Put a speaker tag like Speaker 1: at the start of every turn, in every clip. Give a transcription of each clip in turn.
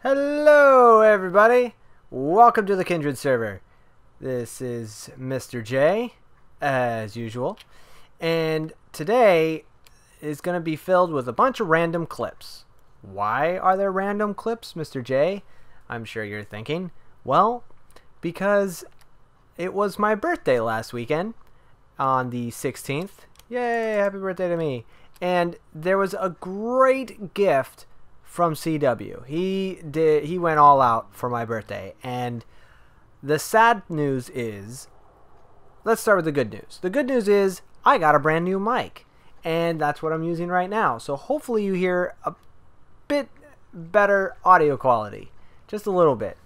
Speaker 1: Hello everybody! Welcome to the Kindred Server. This is Mr. J, as usual, and today is going to be filled with a bunch of random clips. Why are there random clips, Mr. J? I'm sure you're thinking. Well, because it was my birthday last weekend on the 16th. Yay, happy birthday to me. And there was a great gift from CW. He went all out for my birthday. And the sad news is, let's start with the good news. The good news is I got a brand new mic, and that's what I'm using right now. So hopefully you hear a bit better audio quality, just a little bit.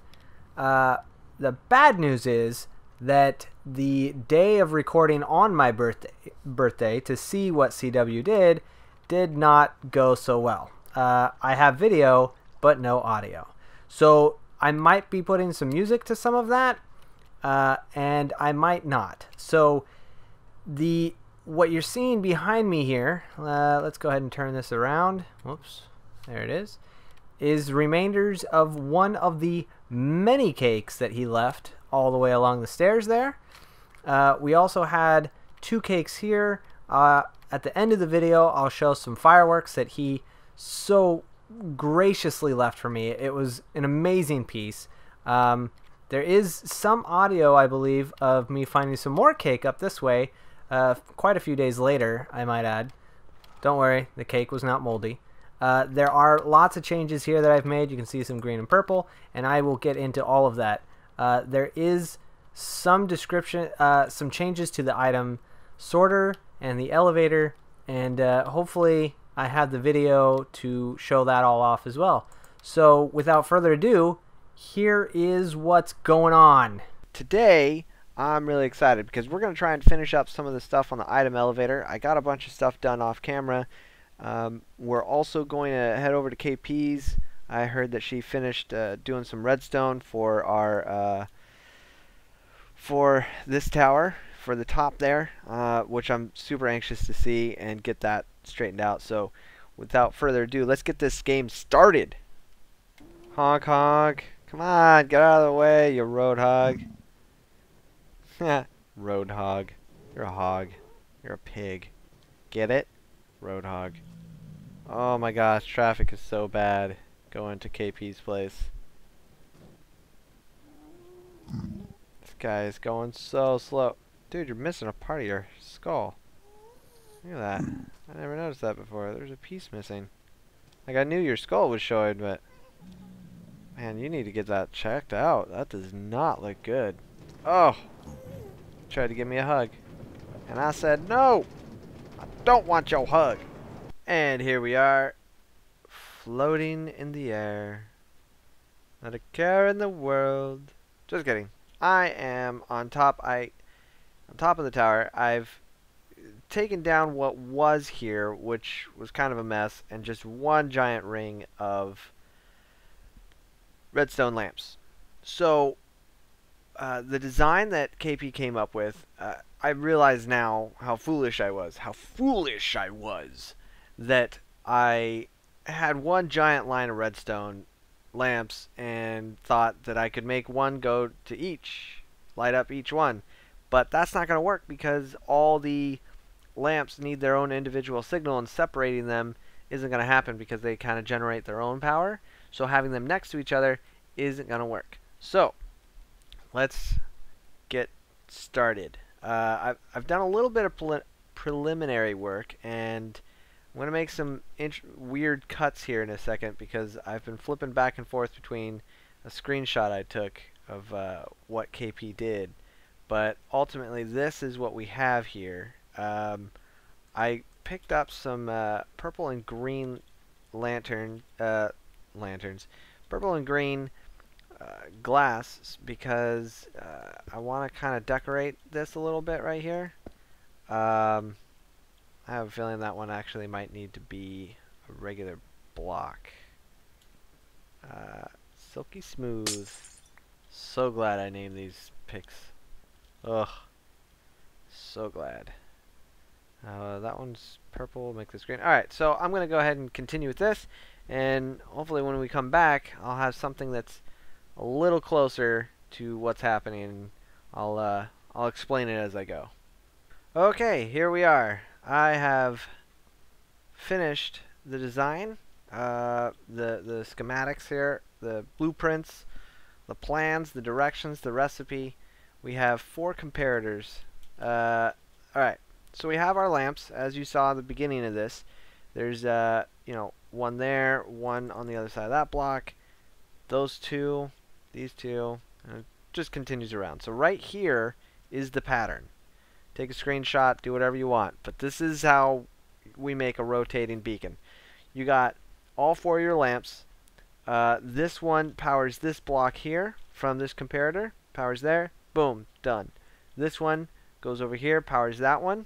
Speaker 1: The bad news is that the day of recording on my birthday to see what CW did not go so well. I have video, but no audio. So I might be putting some music to some of that, and I might not. So what you're seeing behind me here, let's go ahead and turn this around. Whoops, there it is remainders of one of the many cakes that he left all the way along the stairs there. We also had two cakes here. At the end of the video, I'll show some fireworks that he so graciously left for me. It was an amazing piece. There is some audio, I believe, of me finding some more cake up this way quite a few days later, I might add. Don't worry, the cake was not moldy. There are lots of changes here that I've made. You can see some green and purple, and I will get into all of that. There is some description, some changes to the item sorter and the elevator, and hopefully I have the video to show that all off as well. So without further ado, here is what's going on. Today I'm really excited because we're going to try and finish up some of the stuff on the item elevator. I got a bunch of stuff done off camera. We're also going to head over to KP's. I heard that she finished doing some redstone for our for this tower, for the top there, which I'm super anxious to see and get that straightened out. So without further ado, let's get this game started. Honk honk. Come on, get out of the way, you roadhog. Roadhog. You're a hog. You're a pig. Get it? Roadhog. Oh my gosh, traffic is so bad going to KP's place. This guy is going so slow. Dude, you're missing a part of your skull. Look at that. I never noticed that before. There's a piece missing. Like, I knew your skull was showing, but man, you need to get that checked out. That does not look good. Oh! Tried to give me a hug. And I said, no! I don't want your hug! And here we are, floating in the air. Not a care in the world. Just kidding. I am on top of the tower. I've taken down what was here, which was kind of a mess, and just one giant ring of redstone lamps. So the design that KP came up with, I realize now how foolish I was. How foolish I was that I had one giant line of redstone lamps and thought that I could make one go to each, light up each one. But that's not going to work because all the lamps need their own individual signal, and separating them isn't going to happen because they kind of generate their own power. So having them next to each other isn't going to work. So let's get started. I've done a little bit of preliminary work, and I'm going to make some weird cuts here in a second because I've been flipping back and forth between a screenshot I took of what KP did. But ultimately, this is what we have here. I picked up some purple and green lanterns, purple and green glass because I want to kind of decorate this a little bit right here. I have a feeling that one actually might need to be a regular block. Silky smooth. So glad I named these picks. Ugh. So glad. That one's purple, make this green. Alright, so I'm going to go ahead and continue with this. And hopefully when we come back, I'll have something that's a little closer to what's happening. I'll explain it as I go. Okay, here we are. I have finished the design, the schematics here, the blueprints, the plans, the directions, the recipe. We have 4 comparators. Alright, so we have our lamps, as you saw at the beginning of this. There's, you know, one there, one on the other side of that block, those 2, these 2, and it just continues around. So right here is the pattern. Take a screenshot, do whatever you want, but this is how we make a rotating beacon. You got all 4 of your lamps. This one powers this block here from this comparator, powers there, boom, done. This one goes over here, powers that one,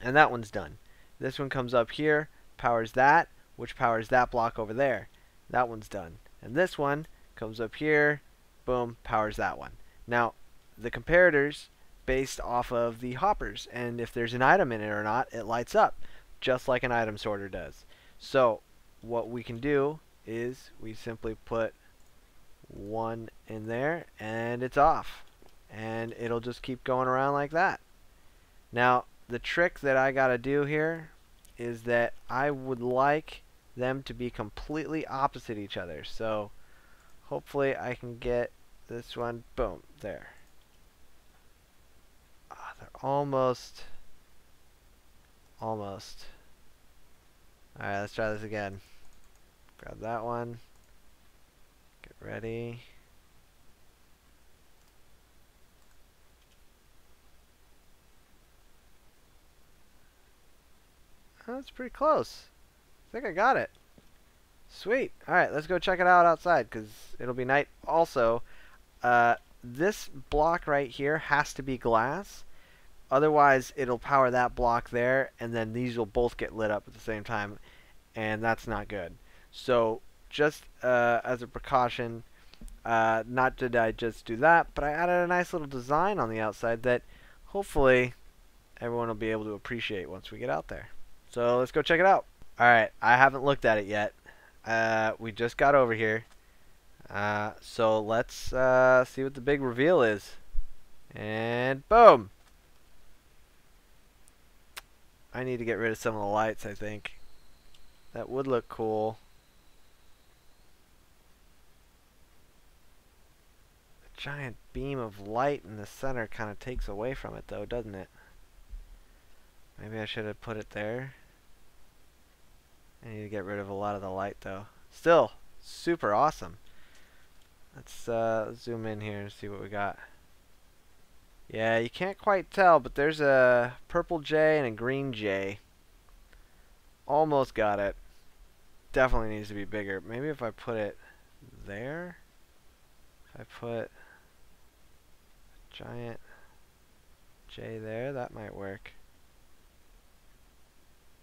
Speaker 1: and that one's done. This one comes up here, powers that, which powers that block over there. That one's done. And this one comes up here, boom, powers that one. Now, the comparators based off of the hoppers, and if there's an item in it or not, it lights up, just like an item sorter does. So, what we can do is we simply put one in there, and it's off. And it'll just keep going around like that. Now, the trick that I gotta do here is that I would like them to be completely opposite each other. So, hopefully I can get this one, boom, there. They're almost. Alright, let's try this again. Grab that one. Get ready. Oh, that's pretty close. I think I got it. Sweet. Alright, let's go check it out outside, because it'll be night. Also, this block right here has to be glass. Otherwise, it'll power that block there, and then these will both get lit up at the same time, and that's not good. So, just as a precaution, not did I just do that, but I added a nice little design on the outside that hopefully everyone will be able to appreciate once we get out there. So, let's go check it out. Alright, I haven't looked at it yet. We just got over here. So, let's see what the big reveal is. And boom! I need to get rid of some of the lights, I think. That would look cool. The giant beam of light in the center kind of takes away from it, though, doesn't it? Maybe I should have put it there. I need to get rid of a lot of the light, though. Still, super awesome. Let's zoom in here and see what we got. Yeah, you can't quite tell, but there's a purple J and a green J. Almost got it. Definitely needs to be bigger. Maybe if I put it there. If I put a giant J there, that might work.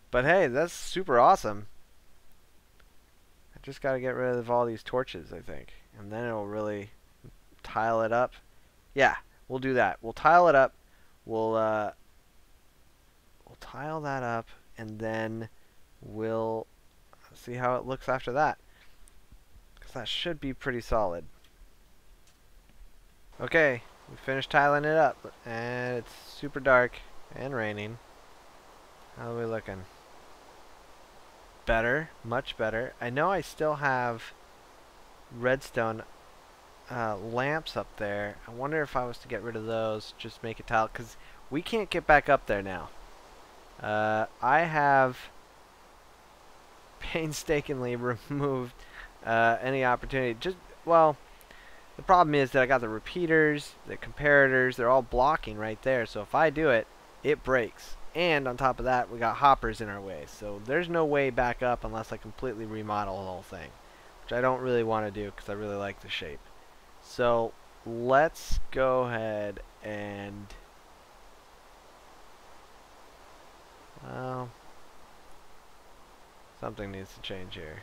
Speaker 1: But hey, that's super awesome. I just got to get rid of all these torches, I think. And then it'll really tile it up. Yeah. We'll do that. We'll tile it up. We'll tile that up, and then we'll see how it looks after that. Because that should be pretty solid. Okay, we finished tiling it up, and it's super dark and raining. How are we looking? Better, much better. I know I still have redstone lamps up there. I wonder if I was to get rid of those, just make it tile, because we can't get back up there now. I have painstakingly removed any opportunity. Well, the problem is that I got the repeaters, the comparators, they're all blocking right there, so if I do it, it breaks. And on top of that, we got hoppers in our way, so there's no way back up unless I completely remodel the whole thing, which I don't really want to do because I really like the shape. So let's go ahead and, well, something needs to change here.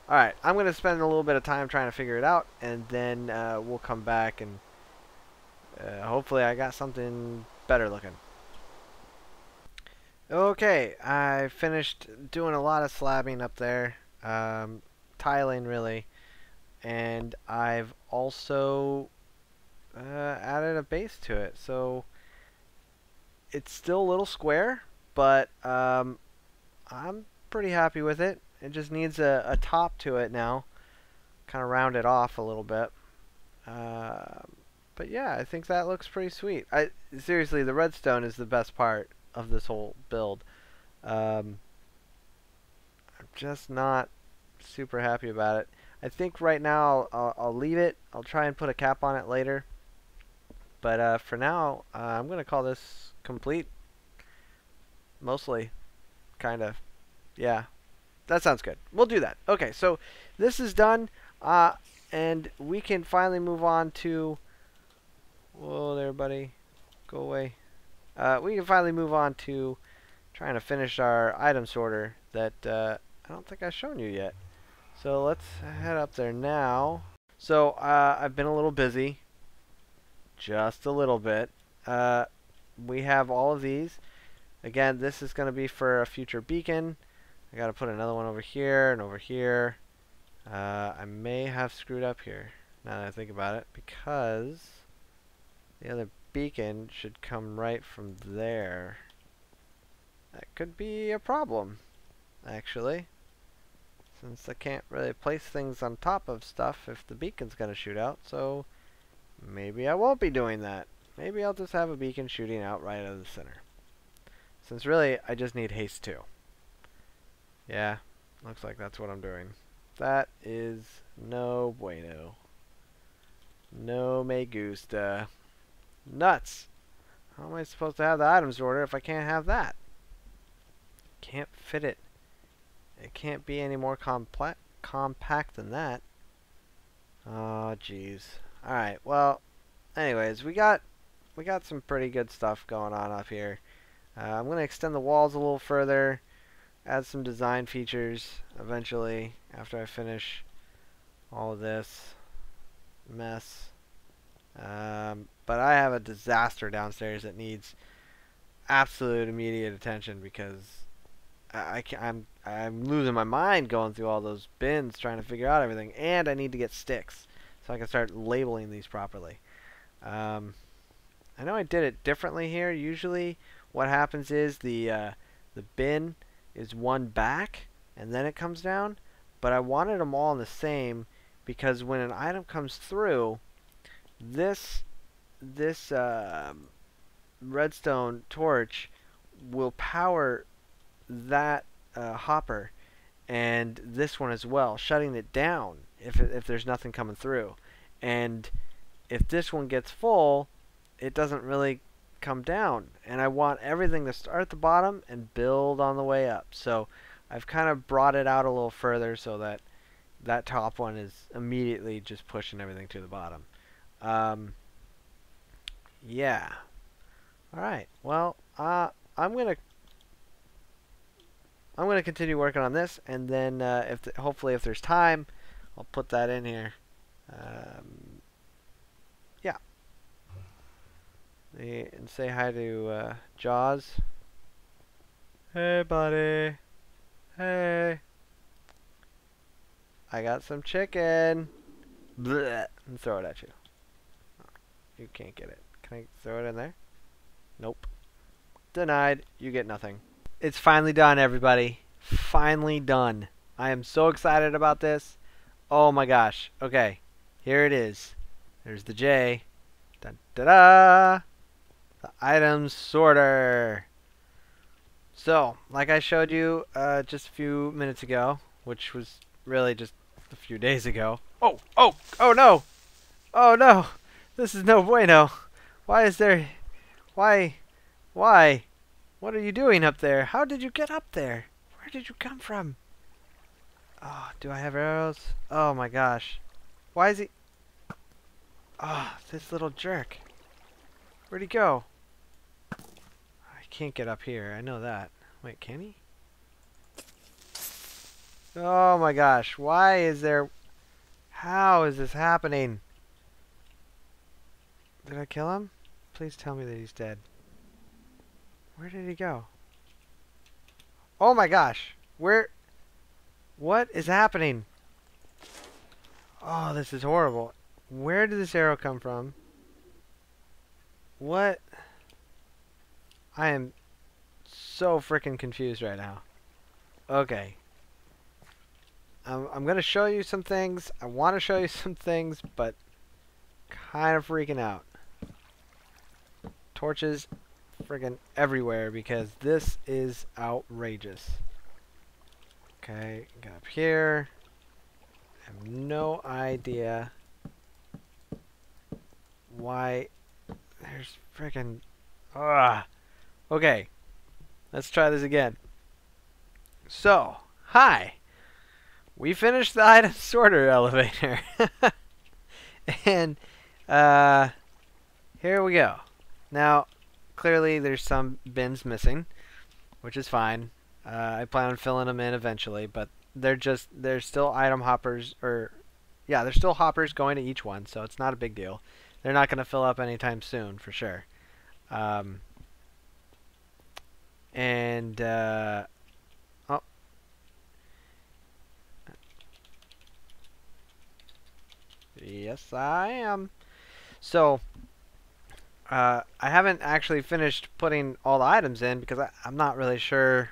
Speaker 1: Alright, I'm going to spend a little bit of time trying to figure it out, and then we'll come back and hopefully I got something better looking. Okay, I finished doing a lot of slabbing up there, tiling really, and I've also added a base to it. So it's still a little square, but I'm pretty happy with it. It just needs a top to it now, kind of round it off a little bit. But yeah, I think that looks pretty sweet. Seriously, the redstone is the best part of this whole build. I'm just not super happy about it. I think right now I'll leave it. I'll try and put a cap on it later. But for now, I'm going to call this complete. Mostly. Kind of. Yeah. That sounds good. We'll do that. Okay, so this is done. And we can finally move on to... Whoa there, buddy. Go away. We can finally move on to trying to finish our item sorter that I don't think I've shown you yet. So let's head up there now. So I've been a little busy. Just a little bit. We have all of these. Again, this is going to be for a future beacon. I got to put another one over here and over here. I may have screwed up here, now that I think about it, because the other beacon should come right from there. That could be a problem, actually, since I can't really place things on top of stuff if the beacon's going to shoot out, so maybe I won't be doing that. Maybe I'll just have a beacon shooting out right out of the center. Since really, I just need haste 2. Yeah, looks like that's what I'm doing. That is no bueno. No me gusta. Nuts! How am I supposed to have the items order if I can't have that? Can't fit it. It can't be any more compact than that. Oh, jeez. Alright, well, anyways, we got some pretty good stuff going on up here. I'm going to extend the walls a little further. Add some design features eventually after I finish all of this mess. But I have a disaster downstairs that needs absolute immediate attention because I'm losing my mind going through all those bins trying to figure out everything, and I need to get sticks so I can start labeling these properly. I know I did it differently here. Usually what happens is the bin is one back and then it comes down, but I wanted them all in the same because when an item comes through, this redstone torch will power that hopper and this one as well, shutting it down if there's nothing coming through. And if this one gets full, it doesn't really come down, and I want everything to start at the bottom and build on the way up. So I've kind of brought it out a little further so that that top one is immediately just pushing everything to the bottom. Yeah. Alright, well, I'm gonna continue working on this, and then hopefully if there's time, I'll put that in here. Yeah. And say hi to Jaws. Hey, buddy. Hey. I got some chicken. Blech. And throw it at you. You can't get it. Can I throw it in there? Nope. Denied. You get nothing. It's finally done, everybody. Finally done. I am so excited about this. Oh my gosh. Okay. Here it is. There's the J. Da da da. The item sorter. So, like I showed you just a few minutes ago, which was really just a few days ago. Oh no! Oh no! This is no bueno. Why is there... Why? What are you doing up there? How did you get up there? Where did you come from? Oh, do I have arrows? Oh my gosh. Why is he... Oh, this little jerk. Where'd he go? I can't get up here. I know that. Wait, can he? Oh my gosh. Why is there... How is this happening? Did I kill him? Please tell me that he's dead. Where did he go? Oh my gosh. What is happening? Oh, this is horrible. Where did this arrow come from? What? I am so freaking confused right now. Okay. I'm going to show you some things. I want to show you some things, but kind of freaking out. Torches freaking everywhere because this is outrageous. Okay, get up here. I have no idea why there's freaking... Okay, let's try this again. So, hi! We finished the item sorter elevator. And, here we go. Now, clearly there's some bins missing, which is fine. I plan on filling them in eventually, but they're still item hoppers, or yeah, they're still hoppers going to each one, so it's not a big deal. They're not going to fill up anytime soon, for sure. Oh, yes, I am. So, I haven't actually finished putting all the items in because I'm not really sure.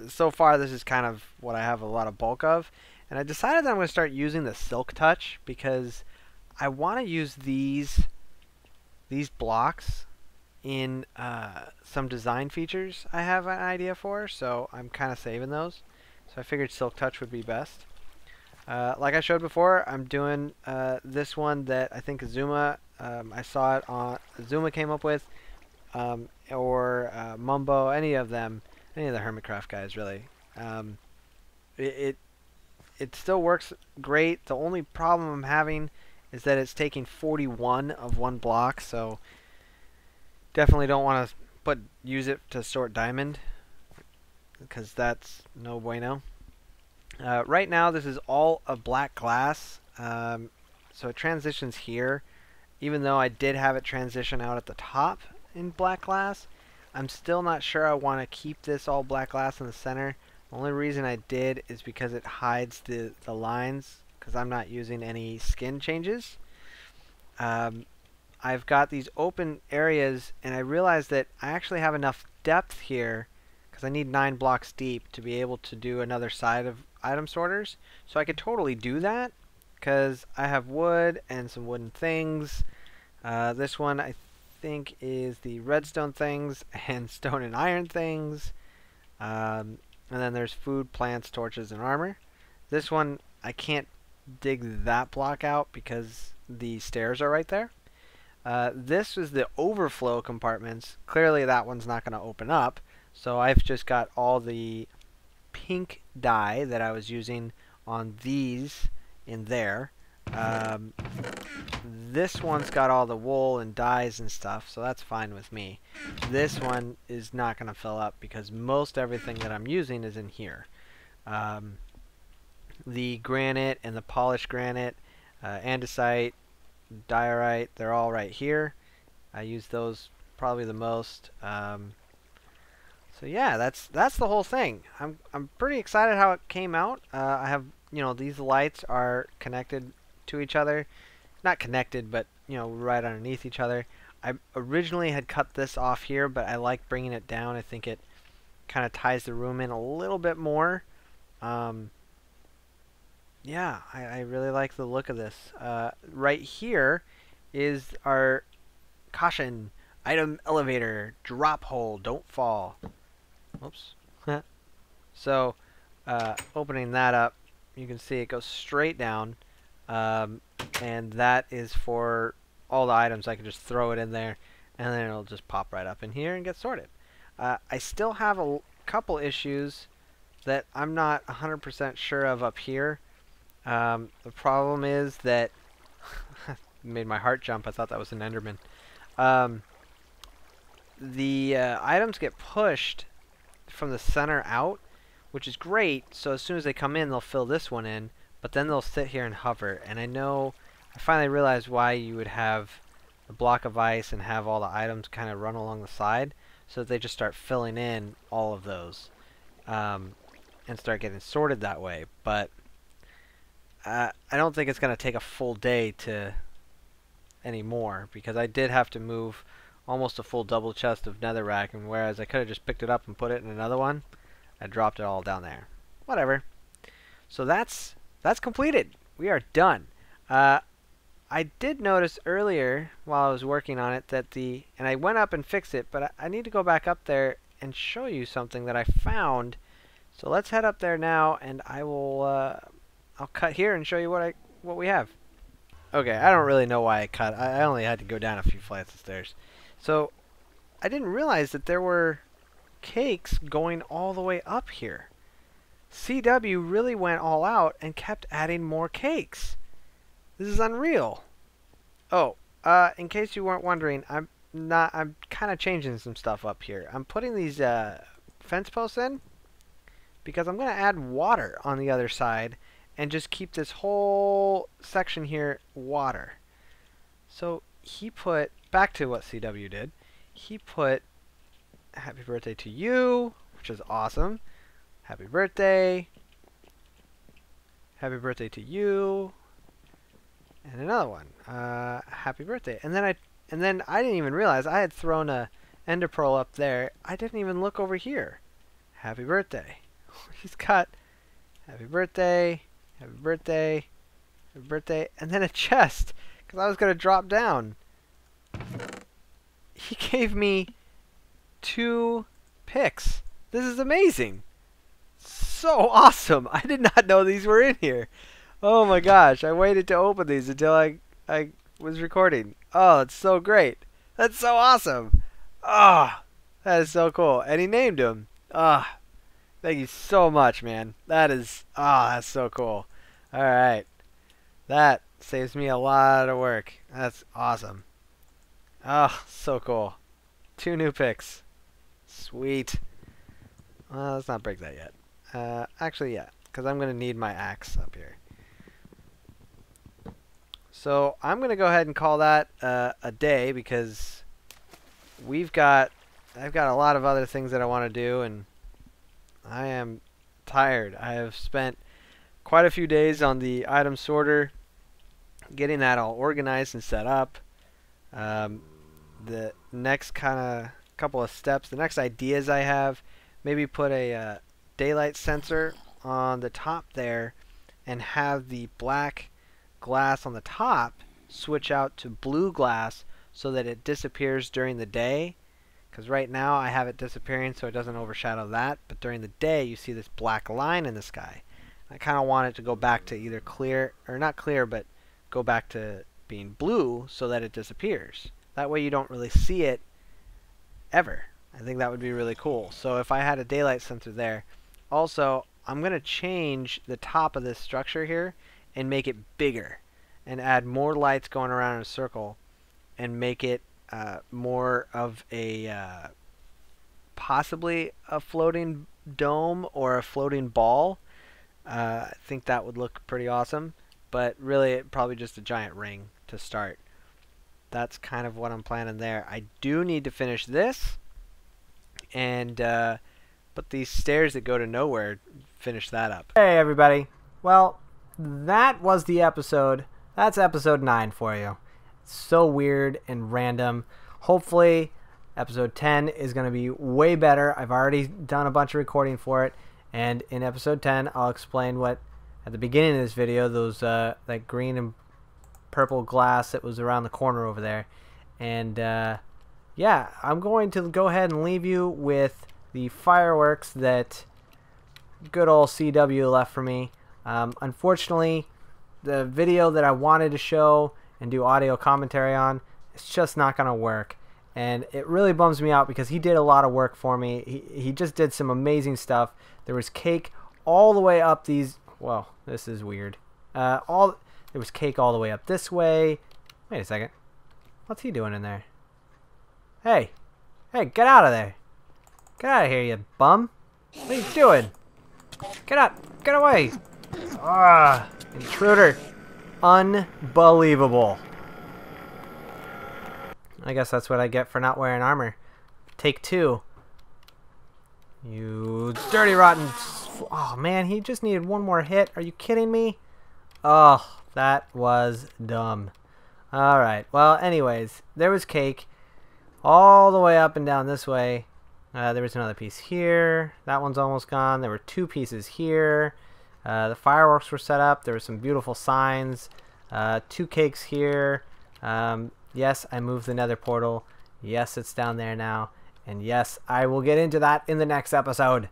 Speaker 1: So far, this is kind of what I have a lot of bulk of. And I decided that I'm going to start using the Silk Touch because I want to use these blocks in some design features I have an idea for. So I'm kind of saving those. So I figured Silk Touch would be best. Like I showed before, I'm doing this one that I think Azuma, I saw it on, Azuma came up with, or Mumbo, any of them, any of the Hermitcraft guys really. It still works great. The only problem I'm having is that it's taking 41 of one block, so definitely don't want to use it to sort diamond, because that's no bueno. Right now, this is all of black glass, so it transitions here. Even though I did have it transition out at the top in black glass, I'm still not sure I want to keep this all black glass in the center. The only reason I did is because it hides the lines, because I'm not using any skin changes. I've got these open areas, and I realized that I actually have enough depth here, because I need 9 blocks deep to be able to do another side of item sorters. So I could totally do that, because I have wood and some wooden things. This one I think is the redstone things and stone and iron things. And then there's food, plants, torches, and armor. This one I can't dig that block out because the stairs are right there. This is the overflow compartments. Clearly that one's not going to open up. So I've just got all the pink dye that I was using on these in there. This one's got all the wool and dyes and stuff, so that's fine with me. This one is not going to fill up because most everything that I'm using is in here. The granite and the polished granite, andesite, diorite, they're all right here. I use those probably the most. So yeah, that's the whole thing. I'm pretty excited how it came out. I have, these lights are connected to each other. Not connected, but right underneath each other. I originally had cut this off here, but I like bringing it down. I think it kind of ties the room in a little bit more. Yeah, I really like the look of this. Right here is our caution item elevator, drop hole, don't fall. Oops. So opening that up, you can see it goes straight down. And that is for all the items. I can just throw it in there, and then it'll just pop right up in here and get sorted. I still have a couple issues that I'm not 100% sure of up here. The problem is that made my heart jump. I thought that was an Enderman. The items get pushed from the center out, which is great. So as soon as they come in, they'll fill this one in. But then they'll sit here and hover. And I finally realized why you would have a block of ice and have all the items kind of run along the side, so that they just start filling in all of those. and start getting sorted that way. But I don't think it's going to take a full day to anymore, because I did have to move almost a full double chest of netherrack, and whereas I could have just picked it up and put it in another one, I dropped it all down there. Whatever. So that's completed. We are done. I did notice earlier while I was working on it that and I went up and fixed it, but I need to go back up there and show you something that I found. So let's head up there now, and I will I'll cut here and show you what we have. Okay, I don't really know why I cut. I only had to go down a few flights of stairs. So I didn't realize that there were cakes going all the way up here. CW really went all out and kept adding more cakes. This is unreal. Oh, in case you weren't wondering, I'm kind of changing some stuff up here. I'm putting these fence posts in because I'm going to add water on the other side and just keep this whole section here water. So he put, back to what CW did, he put happy birthday to you, which is awesome. Happy birthday. Happy birthday to you. And another one. Happy birthday. And then I didn't even realize I had thrown a ender pearl up there. I didn't even look over here. Happy birthday. He's got happy birthday, happy birthday, happy birthday, and then a chest, because I was going to drop down. He gave me 2 picks. This is amazing. So awesome. I did not know these were in here. Oh my gosh. I waited to open these until I was recording. Oh, it's so great. That's so awesome. Ah, that is so cool. And he named him. Ah, thank you so much, man. That is, that's so cool. All right. That saves me a lot of work. That's awesome. Oh, so cool. 2 new picks. Sweet. Well, let's not break that yet. Actually, yeah, because I'm going to need my axe up here. So I'm going to go ahead and call that a day, because I've got a lot of other things that I want to do, and I am tired. I have spent quite a few days on the item sorter, getting that all organized and set up. The next kind of couple of steps, the next ideas I have, maybe put a daylight sensor on the top there and have the black glass on the top switch out to blue glass so that it disappears during the day, because right now I have it disappearing so it doesn't overshadow that, but during the day you see this black line in the sky. I kind of want it to go back to either clear, or not clear, but go back to being blue so that it disappears. That way you don't really see it ever. I think that would be really cool. So if I had a daylight sensor there. Also, I'm going to change the top of this structure here and make it bigger and add more lights going around in a circle and make it more of a possibly a floating dome or a floating ball. I think that would look pretty awesome, but really probably just a giant ring to start. That's kind of what I'm planning there. I do need to finish this and but these stairs that go to nowhere, finish that up. Hey everybody. Well, that was the episode. That's episode 9 for you. It's so weird and random. Hopefully episode 10 is going to be way better. I've already done a bunch of recording for it, and in episode 10 I'll explain what at the beginning of this video, those that green and purple glass that was around the corner over there. And yeah, I'm going to go ahead and leave you with the fireworks that good old CW left for me. Unfortunately, the video that I wanted to show and do audio commentary on, it's just not going to work. And it really bums me out because he did a lot of work for me. He just did some amazing stuff. There was cake all the way up these... Well, this is weird. There was cake all the way up this way. Wait a second. What's he doing in there? Hey. Hey, get out of there. Get out of here, you bum. What are you doing? Get up. Get away. Ah, intruder. Unbelievable. I guess that's what I get for not wearing armor. Take 2. You dirty, rotten... Oh, man, he just needed one more hit. Are you kidding me? Oh, that was dumb. Alright, well, anyways, there was cake all the way up and down this way. There was another piece here. That one's almost gone. There were 2 pieces here. The fireworks were set up. There were some beautiful signs. 2 cakes here. Yes, I moved the nether portal. Yes, it's down there now. And yes, I will get into that in the next episode.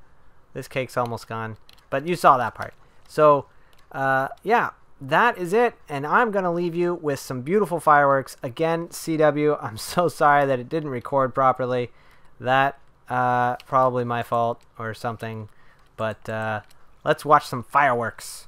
Speaker 1: This cake's almost gone. But you saw that part. So, yeah, that is it. And I'm going to leave you with some beautiful fireworks. Again, CW, I'm so sorry that it didn't record properly. That, probably my fault or something. But, let's watch some fireworks.